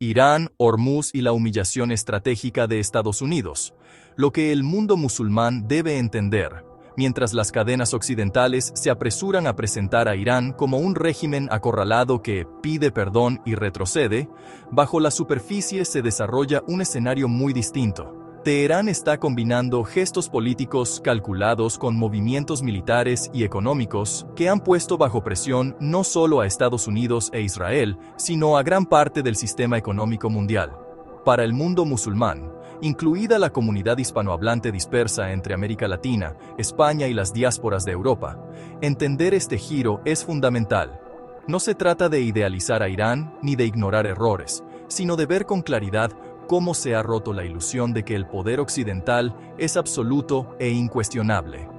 Irán, Hormuz y la humillación estratégica de Estados Unidos. Lo que el mundo musulmán debe entender, mientras las cadenas occidentales se apresuran a presentar a Irán como un régimen acorralado que pide perdón y retrocede, bajo la superficie se desarrolla un escenario muy distinto. Teherán está combinando gestos políticos calculados con movimientos militares y económicos que han puesto bajo presión no solo a Estados Unidos e Israel, sino a gran parte del sistema económico mundial. Para el mundo musulmán, incluida la comunidad hispanohablante dispersa entre América Latina, España y las diásporas de Europa, entender este giro es fundamental. No se trata de idealizar a Irán ni de ignorar errores, sino de ver con claridad cómo se ha roto la ilusión de que el poder occidental es absoluto e incuestionable.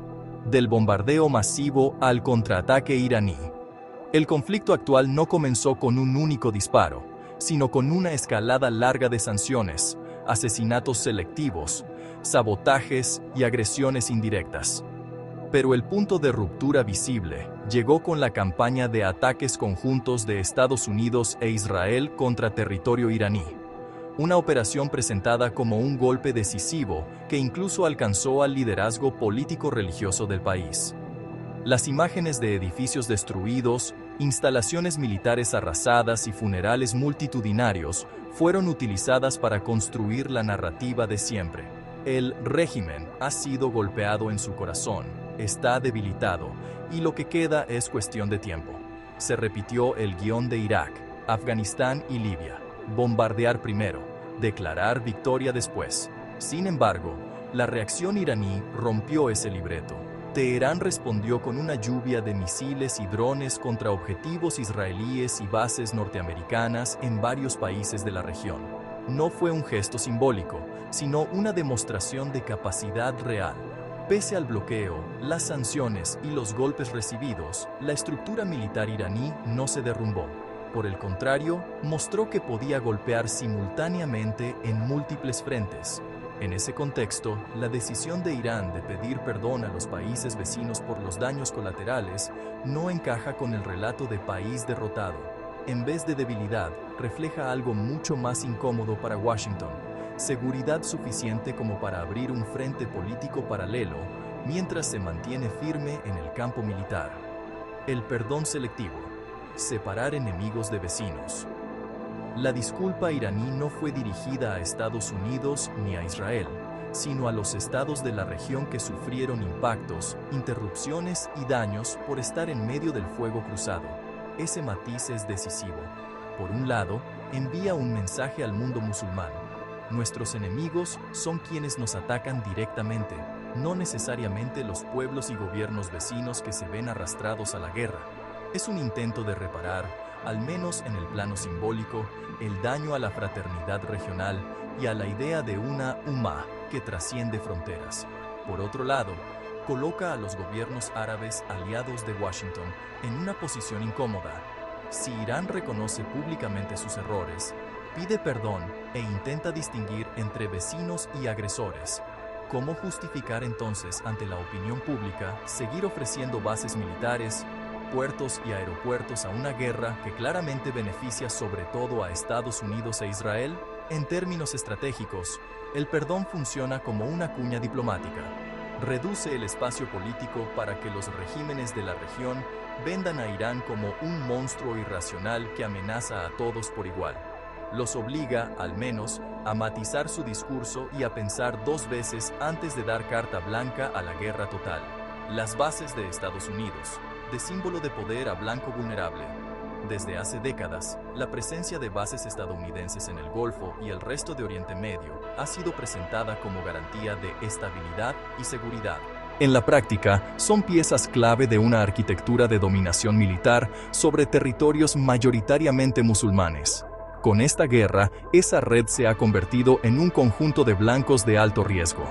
Del bombardeo masivo al contraataque iraní. El conflicto actual no comenzó con un único disparo, sino con una escalada larga de sanciones, asesinatos selectivos, sabotajes y agresiones indirectas. Pero el punto de ruptura visible llegó con la campaña de ataques conjuntos de Estados Unidos e Israel contra territorio iraní. Una operación presentada como un golpe decisivo que incluso alcanzó al liderazgo político-religioso del país. Las imágenes de edificios destruidos, instalaciones militares arrasadas y funerales multitudinarios fueron utilizadas para construir la narrativa de siempre. El régimen ha sido golpeado en su corazón, está debilitado, y lo que queda es cuestión de tiempo. Se repitió el guión de Irak, Afganistán y Libia. Bombardear primero, declarar victoria después. Sin embargo, la reacción iraní rompió ese libreto. Teherán respondió con una lluvia de misiles y drones contra objetivos israelíes y bases norteamericanas en varios países de la región. No fue un gesto simbólico, sino una demostración de capacidad real. Pese al bloqueo, las sanciones y los golpes recibidos, la estructura militar iraní no se derrumbó. Por el contrario, mostró que podía golpear simultáneamente en múltiples frentes. En ese contexto, la decisión de Irán de pedir perdón a los países vecinos por los daños colaterales no encaja con el relato de país derrotado. En vez de debilidad, refleja algo mucho más incómodo para Washington: seguridad suficiente como para abrir un frente político paralelo, mientras se mantiene firme en el campo militar. El perdón selectivo. Separar enemigos de vecinos. La disculpa iraní no fue dirigida a Estados Unidos ni a Israel, sino a los estados de la región que sufrieron impactos, interrupciones y daños por estar en medio del fuego cruzado. Ese matiz es decisivo. Por un lado, envía un mensaje al mundo musulmán. Nuestros enemigos son quienes nos atacan directamente, no necesariamente los pueblos y gobiernos vecinos que se ven arrastrados a la guerra. Es un intento de reparar, al menos en el plano simbólico, el daño a la fraternidad regional y a la idea de una Ummah que trasciende fronteras. Por otro lado, coloca a los gobiernos árabes aliados de Washington en una posición incómoda. Si Irán reconoce públicamente sus errores, pide perdón e intenta distinguir entre vecinos y agresores, ¿cómo justificar entonces ante la opinión pública seguir ofreciendo bases militares, puertos y aeropuertos a una guerra que claramente beneficia sobre todo a Estados Unidos e Israel? En términos estratégicos, el perdón funciona como una cuña diplomática. Reduce el espacio político para que los regímenes de la región vendan a Irán como un monstruo irracional que amenaza a todos por igual. Los obliga, al menos, a matizar su discurso y a pensar dos veces antes de dar carta blanca a la guerra total. Las bases de Estados Unidos, de símbolo de poder a blanco vulnerable. Desde hace décadas, la presencia de bases estadounidenses en el Golfo y el resto de Oriente Medio ha sido presentada como garantía de estabilidad y seguridad. En la práctica, son piezas clave de una arquitectura de dominación militar sobre territorios mayoritariamente musulmanes. Con esta guerra, esa red se ha convertido en un conjunto de blancos de alto riesgo.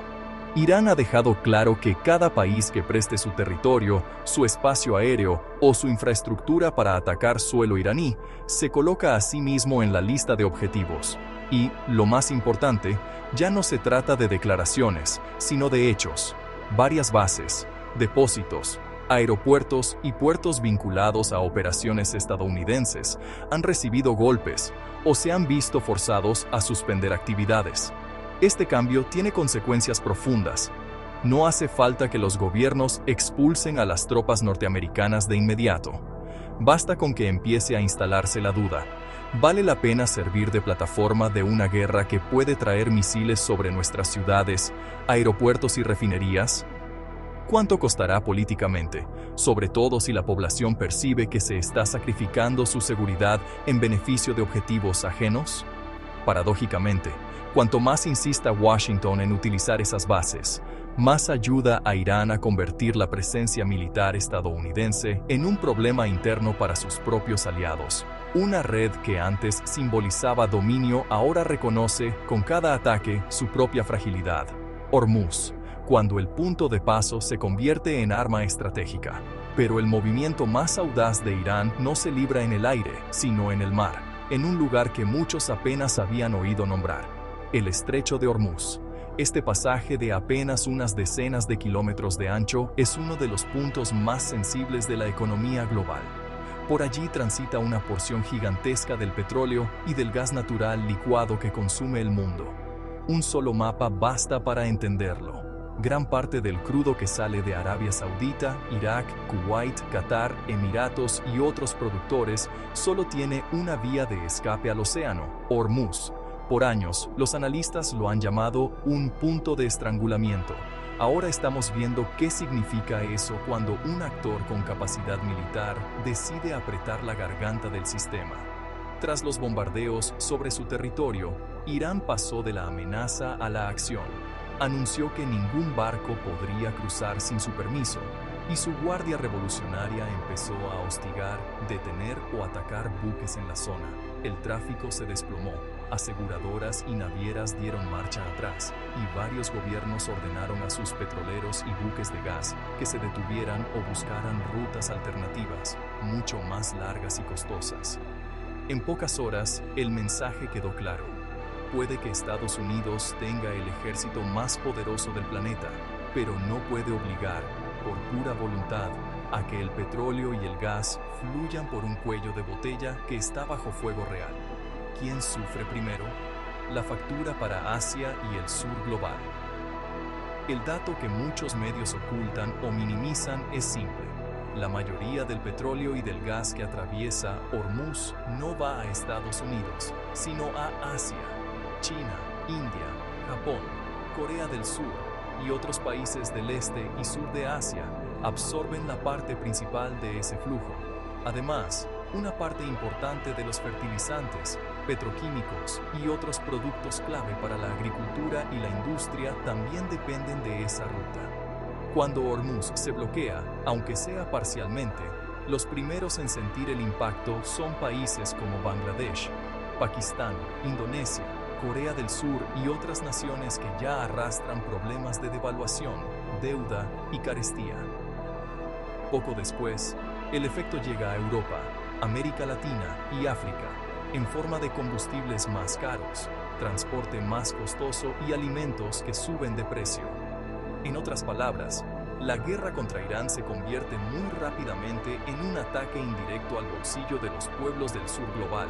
Irán ha dejado claro que cada país que preste su territorio, su espacio aéreo o su infraestructura para atacar suelo iraní, se coloca a sí mismo en la lista de objetivos. Y, lo más importante, ya no se trata de declaraciones, sino de hechos. Varias bases, depósitos, Aeropuertos y puertos vinculados a operaciones estadounidenses han recibido golpes o se han visto forzados a suspender actividades. Este cambio tiene consecuencias profundas. No hace falta que los gobiernos expulsen a las tropas norteamericanas de inmediato. Basta con que empiece a instalarse la duda. ¿Vale la pena servir de plataforma de una guerra que puede traer misiles sobre nuestras ciudades, aeropuertos y refinerías? ¿Cuánto costará políticamente, sobre todo si la población percibe que se está sacrificando su seguridad en beneficio de objetivos ajenos? Paradójicamente, cuanto más insista Washington en utilizar esas bases, más ayuda a Irán a convertir la presencia militar estadounidense en un problema interno para sus propios aliados. Una red que antes simbolizaba dominio ahora reconoce, con cada ataque, su propia fragilidad. Hormuz, cuando el punto de paso se convierte en arma estratégica. Pero el movimiento más audaz de Irán no se libra en el aire, sino en el mar, en un lugar que muchos apenas habían oído nombrar: el Estrecho de Hormuz. Este pasaje de apenas unas decenas de kilómetros de ancho es uno de los puntos más sensibles de la economía global. Por allí transita una porción gigantesca del petróleo y del gas natural licuado que consume el mundo. Un solo mapa basta para entenderlo. Gran parte del crudo que sale de Arabia Saudita, Irak, Kuwait, Qatar, Emiratos y otros productores solo tiene una vía de escape al océano: Hormuz. Por años, los analistas lo han llamado un punto de estrangulamiento. Ahora estamos viendo qué significa eso cuando un actor con capacidad militar decide apretar la garganta del sistema. Tras los bombardeos sobre su territorio, Irán pasó de la amenaza a la acción. Anunció que ningún barco podría cruzar sin su permiso, y su guardia revolucionaria empezó a hostigar, detener o atacar buques en la zona. El tráfico se desplomó, aseguradoras y navieras dieron marcha atrás, y varios gobiernos ordenaron a sus petroleros y buques de gas que se detuvieran o buscaran rutas alternativas, mucho más largas y costosas. En pocas horas, el mensaje quedó claro. Puede que Estados Unidos tenga el ejército más poderoso del planeta, pero no puede obligar, por pura voluntad, a que el petróleo y el gas fluyan por un cuello de botella que está bajo fuego real. ¿Quién sufre primero? La factura para Asia y el sur global. El dato que muchos medios ocultan o minimizan es simple. La mayoría del petróleo y del gas que atraviesa Hormuz no va a Estados Unidos, sino a Asia. China, India, Japón, Corea del Sur y otros países del este y sur de Asia absorben la parte principal de ese flujo. Además, una parte importante de los fertilizantes, petroquímicos y otros productos clave para la agricultura y la industria también dependen de esa ruta. Cuando Hormuz se bloquea, aunque sea parcialmente, los primeros en sentir el impacto son países como Bangladesh, Pakistán, Indonesia, Corea del Sur y otras naciones que ya arrastran problemas de devaluación, deuda y carestía. Poco después, el efecto llega a Europa, América Latina y África, en forma de combustibles más caros, transporte más costoso y alimentos que suben de precio. En otras palabras, la guerra contra Irán se convierte muy rápidamente en un ataque indirecto al bolsillo de los pueblos del sur global,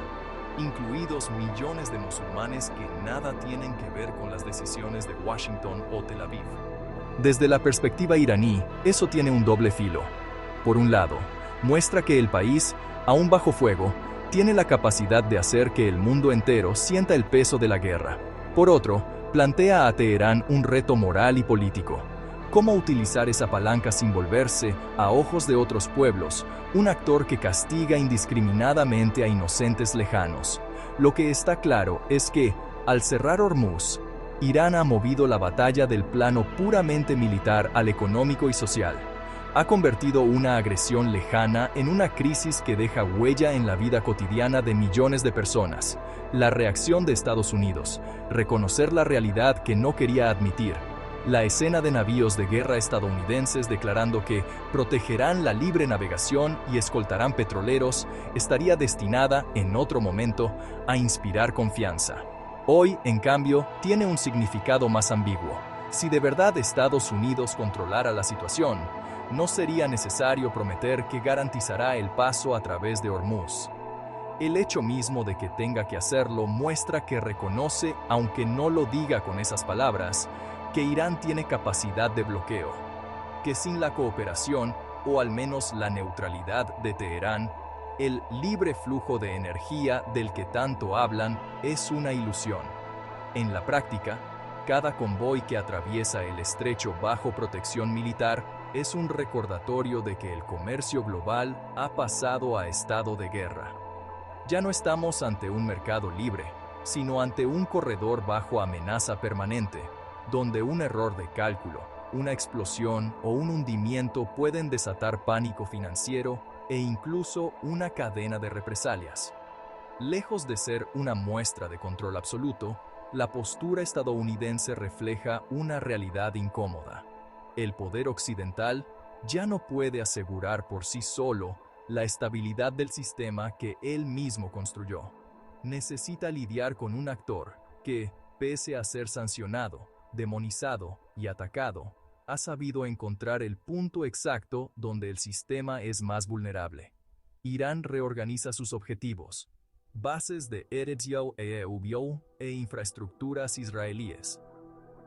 incluidos millones de musulmanes que nada tienen que ver con las decisiones de Washington o Tel Aviv. Desde la perspectiva iraní, eso tiene un doble filo. Por un lado, muestra que el país, aún bajo fuego, tiene la capacidad de hacer que el mundo entero sienta el peso de la guerra. Por otro, plantea a Teherán un reto moral y político. ¿Cómo utilizar esa palanca sin volverse, a ojos de otros pueblos, un actor que castiga indiscriminadamente a inocentes lejanos? Lo que está claro es que, al cerrar Hormuz, Irán ha movido la batalla del plano puramente militar al económico y social. Ha convertido una agresión lejana en una crisis que deja huella en la vida cotidiana de millones de personas. La reacción de Estados Unidos, reconocer la realidad que no quería admitir. La escena de navíos de guerra estadounidenses declarando que protegerán la libre navegación y escoltarán petroleros estaría destinada, en otro momento, a inspirar confianza. Hoy, en cambio, tiene un significado más ambiguo. Si de verdad Estados Unidos controlara la situación, No sería necesario prometer que garantizará el paso a través de Hormuz. El hecho mismo de que tenga que hacerlo muestra que reconoce, aunque no lo diga con esas palabras, que Irán tiene capacidad de bloqueo, que sin la cooperación, o al menos la neutralidad de Teherán, el libre flujo de energía del que tanto hablan es una ilusión. En la práctica, cada convoy que atraviesa el estrecho bajo protección militar es un recordatorio de que el comercio global ha pasado a estado de guerra. Ya no estamos ante un mercado libre, sino ante un corredor bajo amenaza permanente, donde un error de cálculo, una explosión o un hundimiento pueden desatar pánico financiero e incluso una cadena de represalias. Lejos de ser una muestra de control absoluto, la postura estadounidense refleja una realidad incómoda. El poder occidental ya no puede asegurar por sí solo la estabilidad del sistema que él mismo construyó. Necesita lidiar con un actor que, pese a ser sancionado, demonizado y atacado, ha sabido encontrar el punto exacto donde el sistema es más vulnerable. Irán reorganiza sus objetivos, bases de Eretz-Yao e Ehud e infraestructuras israelíes.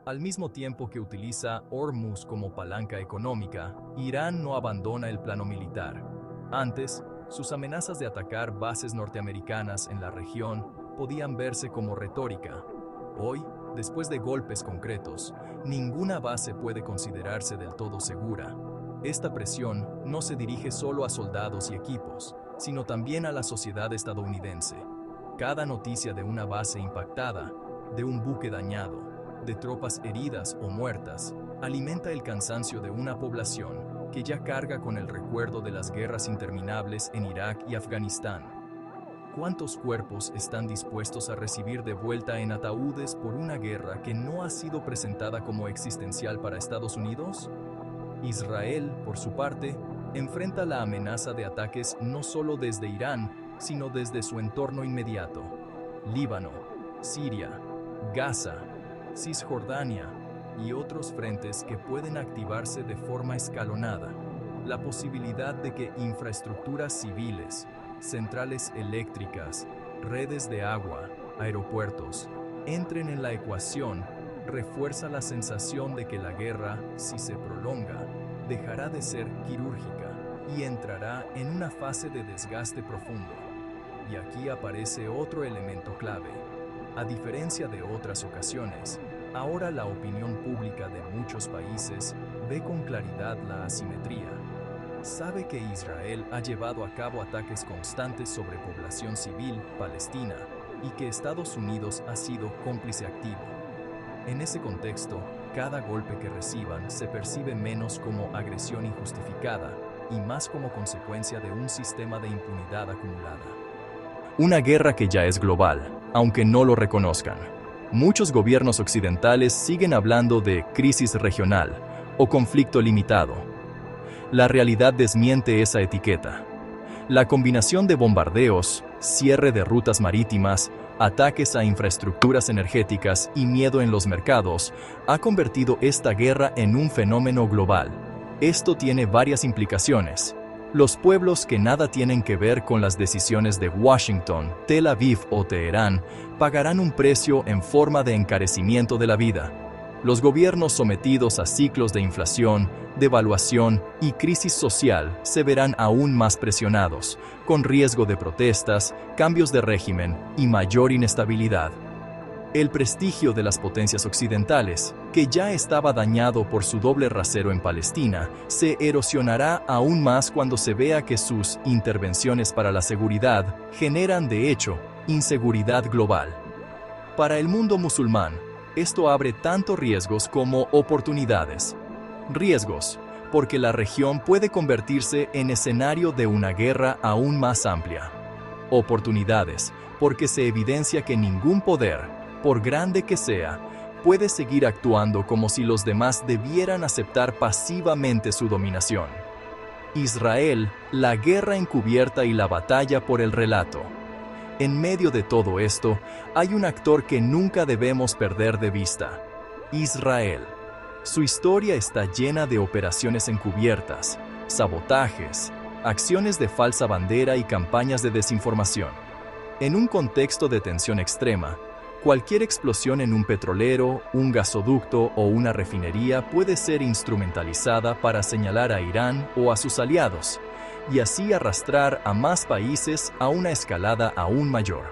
Al mismo tiempo que utiliza Hormuz como palanca económica, Irán no abandona el plano militar. Antes, sus amenazas de atacar bases norteamericanas en la región podían verse como retórica. Hoy, después de golpes concretos, ninguna base puede considerarse del todo segura. Esta presión no se dirige solo a soldados y equipos, sino también a la sociedad estadounidense. Cada noticia de una base impactada, de un buque dañado, de tropas heridas o muertas, alimenta el cansancio de una población que ya carga con el recuerdo de las guerras interminables en Irak y Afganistán. ¿Cuántos cuerpos están dispuestos a recibir de vuelta en ataúdes por una guerra que no ha sido presentada como existencial para Estados Unidos? Israel, por su parte, enfrenta la amenaza de ataques no solo desde Irán, sino desde su entorno inmediato: Líbano, Siria, Gaza, Cisjordania y otros frentes que pueden activarse de forma escalonada. La posibilidad de que infraestructuras civiles, centrales eléctricas, redes de agua, aeropuertos, entren en la ecuación refuerza la sensación de que la guerra, si se prolonga, dejará de ser quirúrgica y entrará en una fase de desgaste profundo. Y aquí aparece otro elemento clave. A diferencia de otras ocasiones, ahora la opinión pública de muchos países ve con claridad la asimetría. Sabe que Israel ha llevado a cabo ataques constantes sobre población civil palestina y que Estados Unidos ha sido cómplice activo. En ese contexto, cada golpe que reciban se percibe menos como agresión injustificada y más como consecuencia de un sistema de impunidad acumulada. Una guerra que ya es global, aunque no lo reconozcan. Muchos gobiernos occidentales siguen hablando de crisis regional o conflicto limitado. La realidad desmiente esa etiqueta. La combinación de bombardeos, cierre de rutas marítimas, ataques a infraestructuras energéticas y miedo en los mercados ha convertido esta guerra en un fenómeno global. Esto tiene varias implicaciones. Los pueblos que nada tienen que ver con las decisiones de Washington, Tel Aviv o Teherán pagarán un precio en forma de encarecimiento de la vida. Los gobiernos sometidos a ciclos de inflación, devaluación y crisis social se verán aún más presionados, con riesgo de protestas, cambios de régimen y mayor inestabilidad. El prestigio de las potencias occidentales, que ya estaba dañado por su doble rasero en Palestina, se erosionará aún más cuando se vea que sus intervenciones para la seguridad generan, de hecho, inseguridad global. Para el mundo musulmán, esto abre tanto riesgos como oportunidades. Riesgos, porque la región puede convertirse en escenario de una guerra aún más amplia. Oportunidades, porque se evidencia que ningún poder, por grande que sea, puede seguir actuando como si los demás debieran aceptar pasivamente su dominación. Israel, la guerra encubierta y la batalla por el relato. En medio de todo esto, hay un actor que nunca debemos perder de vista: Israel. Su historia está llena de operaciones encubiertas, sabotajes, acciones de falsa bandera y campañas de desinformación. En un contexto de tensión extrema, cualquier explosión en un petrolero, un gasoducto o una refinería puede ser instrumentalizada para señalar a Irán o a sus aliados, y así arrastrar a más países a una escalada aún mayor.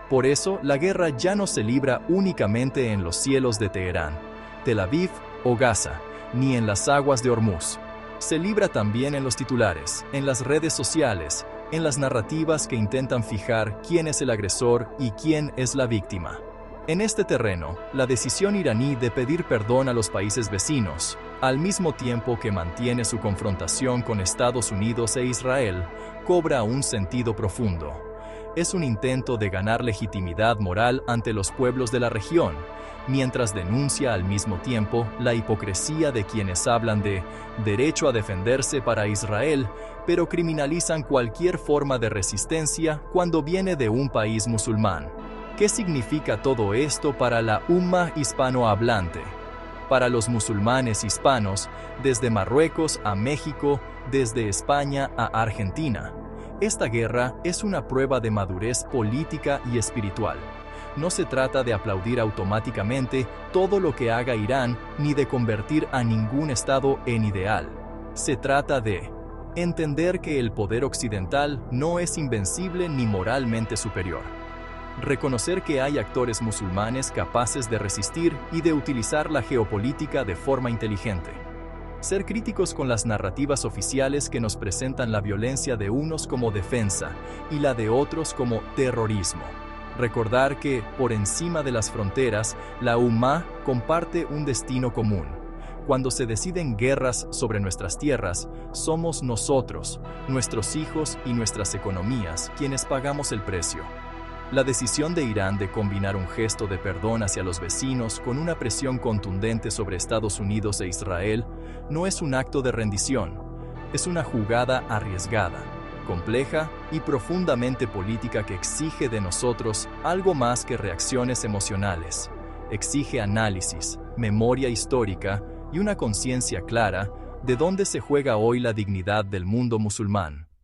Por eso, la guerra ya no se libra únicamente en los cielos de Teherán, Tel Aviv o Gaza, ni en las aguas de Hormuz. Se libra también en los titulares, en las redes sociales, en las narrativas que intentan fijar quién es el agresor y quién es la víctima. En este terreno, la decisión iraní de pedir perdón a los países vecinos, al mismo tiempo que mantiene su confrontación con Estados Unidos e Israel, cobra un sentido profundo. Es un intento de ganar legitimidad moral ante los pueblos de la región, mientras denuncia al mismo tiempo la hipocresía de quienes hablan de derecho a defenderse para Israel, pero criminalizan cualquier forma de resistencia cuando viene de un país musulmán. ¿Qué significa todo esto para la umma hispanohablante? Para los musulmanes hispanos, desde Marruecos a México, desde España a Argentina. Esta guerra es una prueba de madurez política y espiritual. No se trata de aplaudir automáticamente todo lo que haga Irán ni de convertir a ningún estado en ideal. Se trata de entender que el poder occidental no es invencible ni moralmente superior. Reconocer que hay actores musulmanes capaces de resistir y de utilizar la geopolítica de forma inteligente. Ser críticos con las narrativas oficiales que nos presentan la violencia de unos como defensa y la de otros como terrorismo. Recordar que, por encima de las fronteras, la Ummah comparte un destino común. Cuando se deciden guerras sobre nuestras tierras, somos nosotros, nuestros hijos y nuestras economías quienes pagamos el precio. La decisión de Irán de combinar un gesto de perdón hacia los vecinos con una presión contundente sobre Estados Unidos e Israel no es un acto de rendición, es una jugada arriesgada, compleja y profundamente política que exige de nosotros algo más que reacciones emocionales. Exige análisis, memoria histórica y una conciencia clara de dónde se juega hoy la dignidad del mundo musulmán.